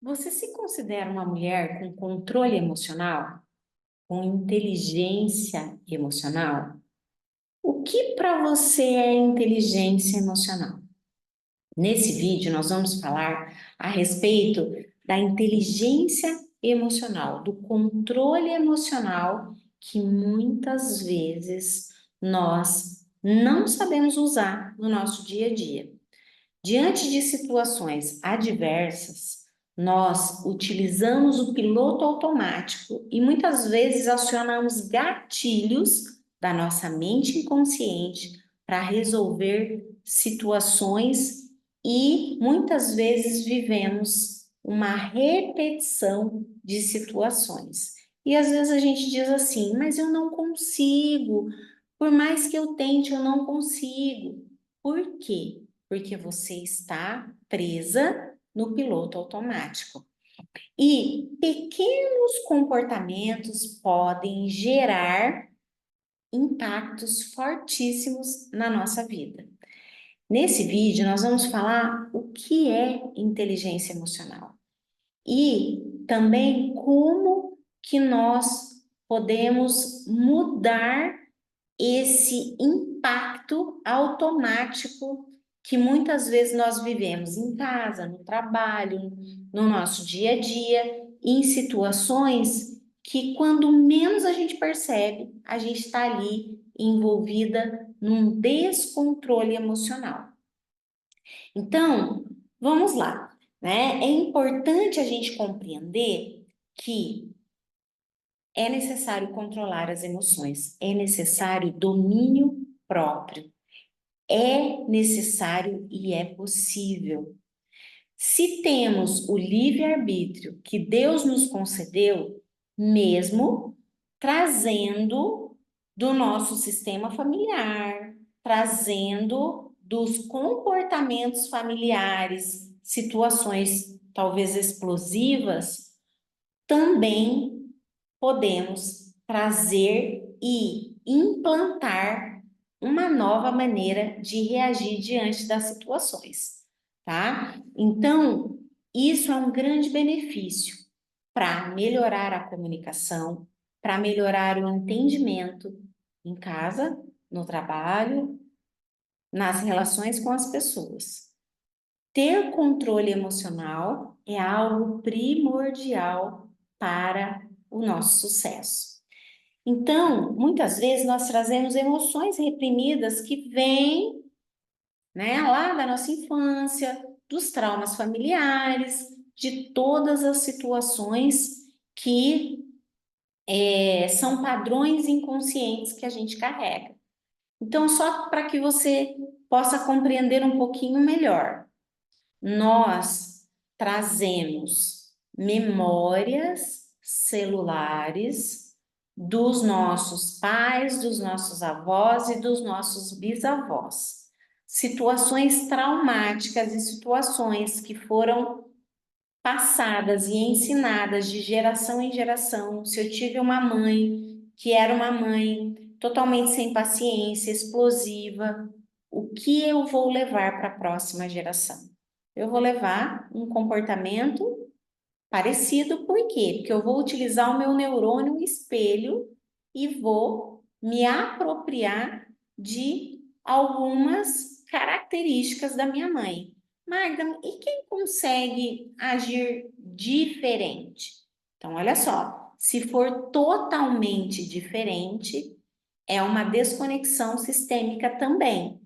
Você se considera uma mulher com controle emocional, com inteligência emocional? O que para você é inteligência emocional? Nesse vídeo, nós vamos falar a respeito da inteligência emocional, do controle emocional que muitas vezes nós não sabemos usar no nosso dia a dia. Diante de situações adversas, nós utilizamos o piloto automático e muitas vezes acionamos gatilhos da nossa mente inconsciente para resolver situações e muitas vezes vivemos uma repetição de situações. E às vezes a gente diz assim, mas eu não consigo, por mais que eu tente, eu não consigo. Por quê? Porque você está presa no piloto automático. E pequenos comportamentos podem gerar impactos fortíssimos na nossa vida. Nesse vídeo, nós vamos falar o que é inteligência emocional e também como que nós podemos mudar esse impacto automático que muitas vezes nós vivemos em casa, no trabalho, no nosso dia a dia, em situações que quando menos a gente percebe, a gente está ali envolvida num descontrole emocional. Então, vamos lá, né? É importante a gente compreender que é necessário controlar as emoções, é necessário domínio próprio, é necessário e é possível. Se temos o livre-arbítrio que Deus nos concedeu, mesmo trazendo do nosso sistema familiar, trazendo dos comportamentos familiares, situações talvez explosivas, também podemos trazer e implantar uma nova maneira de reagir diante das situações, tá? Então, isso é um grande benefício para melhorar a comunicação, para melhorar o entendimento em casa, no trabalho, nas relações com as pessoas. Ter controle emocional é algo primordial para o nosso sucesso. Então, muitas vezes nós trazemos emoções reprimidas que vêm, né, lá da nossa infância, dos traumas familiares, de todas as situações que são padrões inconscientes que a gente carrega. Então, só para que você possa compreender um pouquinho melhor, nós trazemos memórias celulares dos nossos pais, dos nossos avós e dos nossos bisavós. Situações traumáticas e situações que foram passadas e ensinadas de geração em geração. Se eu tive uma mãe que era uma mãe totalmente sem paciência, explosiva, o que eu vou levar para a próxima geração? Eu vou levar um comportamento parecido, por quê? Porque eu vou utilizar o meu neurônio espelho e vou me apropriar de algumas características da minha mãe. Magda, e quem consegue agir diferente? Então, olha só, se for totalmente diferente, é uma desconexão sistêmica também.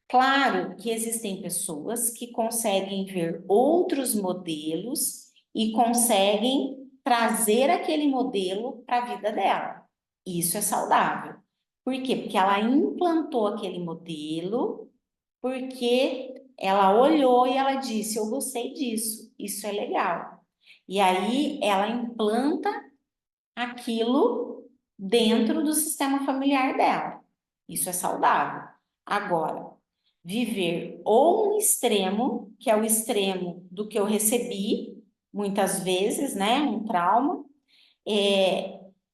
Claro que existem pessoas que conseguem ver outros modelos e conseguem trazer aquele modelo para a vida dela. Isso é saudável. Por quê? Porque ela implantou aquele modelo, porque ela olhou e ela disse: Eu gostei disso, isso é legal. E aí ela implanta aquilo dentro do sistema familiar dela. Isso é saudável. Agora, viver ou um extremo, que é o extremo do que eu recebi, muitas vezes, né? Um trauma.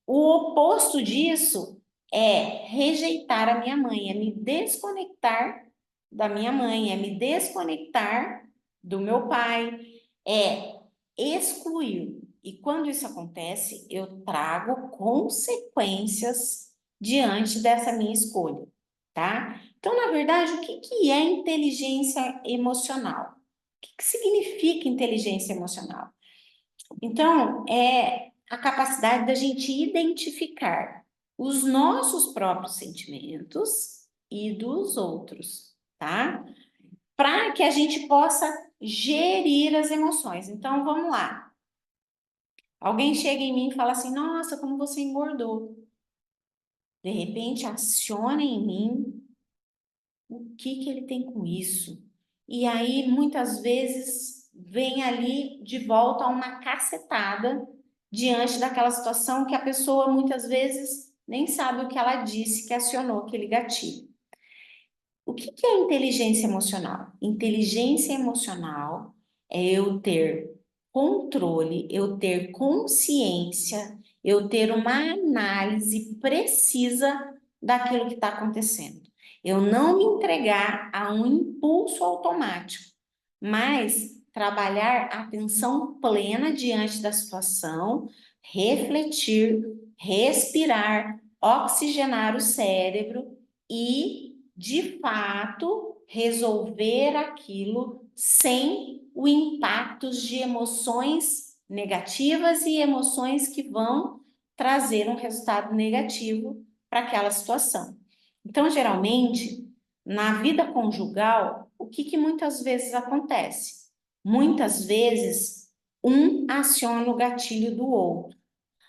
O oposto disso é rejeitar a minha mãe, é me desconectar da minha mãe, é me desconectar do meu pai, é excluir. E quando isso acontece, eu trago consequências diante dessa minha escolha, tá? Então, na verdade, o que que é inteligência emocional? O que que significa inteligência emocional? Então, é a capacidade da gente identificar os nossos próprios sentimentos e dos outros, tá? Para que a gente possa gerir as emoções. Então, vamos lá. Alguém chega em mim e fala assim: Nossa, como você engordou. De repente, aciona em mim o que que ele tem com isso. E aí, muitas vezes, vem ali de volta uma cacetada diante daquela situação que a pessoa muitas vezes nem sabe o que ela disse que acionou aquele gatilho. O que que é inteligência emocional? Inteligência emocional é eu ter controle, eu ter consciência, eu ter uma análise precisa daquilo que está acontecendo. Eu não me entregar a um impulso automático, mas trabalhar a atenção plena diante da situação, refletir, respirar, oxigenar o cérebro e, de fato, resolver aquilo sem o impacto de emoções negativas e emoções que vão trazer um resultado negativo para aquela situação. Então, geralmente, na vida conjugal, o que que muitas vezes acontece? Muitas vezes, um aciona o gatilho do outro,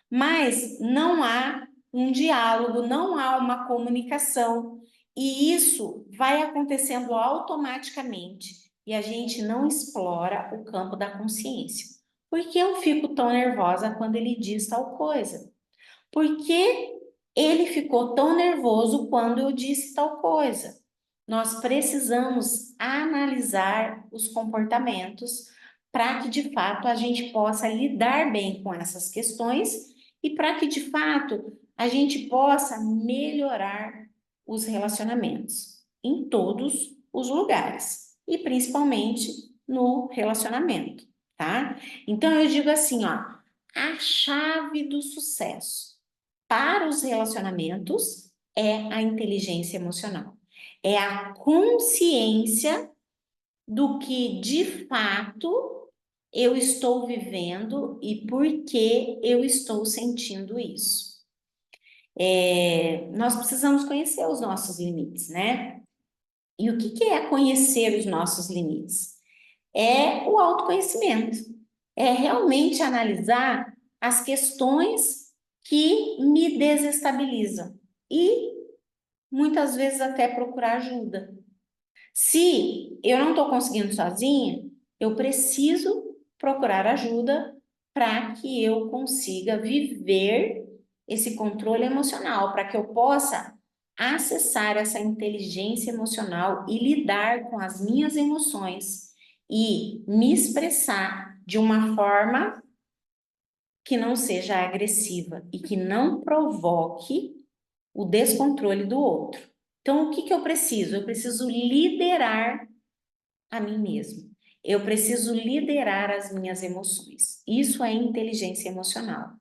mas não há um diálogo, não há uma comunicação, e isso vai acontecendo automaticamente, e a gente não explora o campo da consciência. Por que eu fico tão nervosa quando ele diz tal coisa? Por que ele ficou tão nervoso quando eu disse tal coisa? Nós precisamos analisar os comportamentos para que de fato a gente possa lidar bem com essas questões e para que de fato a gente possa melhorar os relacionamentos em todos os lugares e principalmente no relacionamento, tá? Então eu digo assim, ó, a chave do sucesso para os relacionamentos é a inteligência emocional. É a consciência do que de fato eu estou vivendo e por que eu estou sentindo isso. Nós precisamos conhecer os nossos limites, né? E o que que é conhecer os nossos limites? É o autoconhecimento. É realmente analisar as questões que me desestabilizam e muitas vezes até procurar ajuda. Se eu não estou conseguindo sozinha, eu preciso procurar ajuda para que eu consiga viver esse controle emocional, para que eu possa acessar essa inteligência emocional e lidar com as minhas emoções e me expressar de uma forma que não seja agressiva e que não provoque o descontrole do outro. Então, o que que eu preciso? Eu preciso liderar a mim mesmo. Eu preciso liderar as minhas emoções. Isso é inteligência emocional.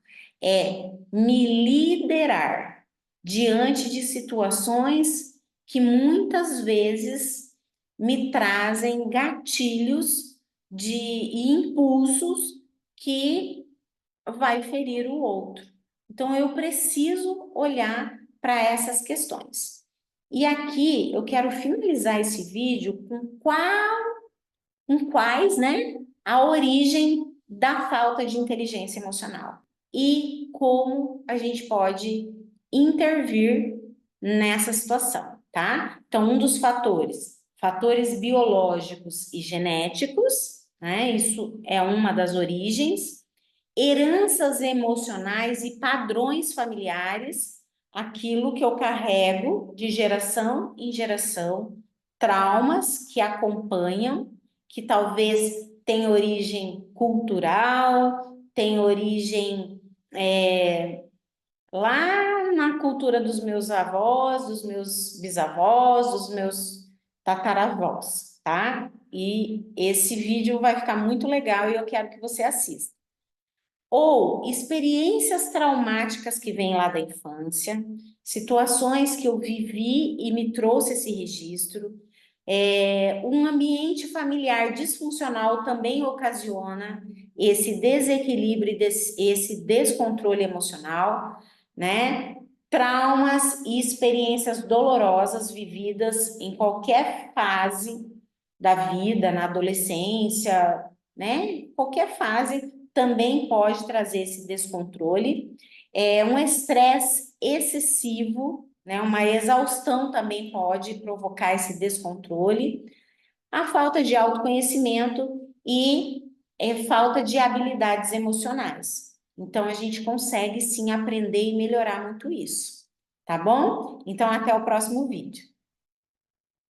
É me liderar diante de situações que muitas vezes me trazem gatilhos e impulsos que vai ferir o outro. Então, eu preciso olhar para essas questões. E aqui eu quero finalizar esse vídeo com quais, né, a origem da falta de inteligência emocional e como a gente pode intervir nessa situação, tá? Então, um dos fatores biológicos e genéticos, né? Isso é uma das origens, heranças emocionais e padrões familiares, aquilo que eu carrego de geração em geração, traumas que acompanham, que talvez tenham origem cultural, tem origem lá na cultura dos meus avós, dos meus bisavós, dos meus tataravós, tá? e esse vídeo vai ficar muito legal e eu quero que você assista. Ou experiências traumáticas que vêm lá da infância, situações que eu vivi e me trouxe esse registro. Um ambiente familiar disfuncional também ocasiona esse desequilíbrio, esse descontrole emocional, né? Traumas e experiências dolorosas vividas em qualquer fase da vida, na adolescência, né? Qualquer fase também pode trazer esse descontrole. Um estresse excessivo, né? Uma exaustão também pode provocar esse descontrole. A falta de autoconhecimento e falta de habilidades emocionais. Então, a gente consegue sim aprender e melhorar muito isso, tá bom? Então, até o próximo vídeo.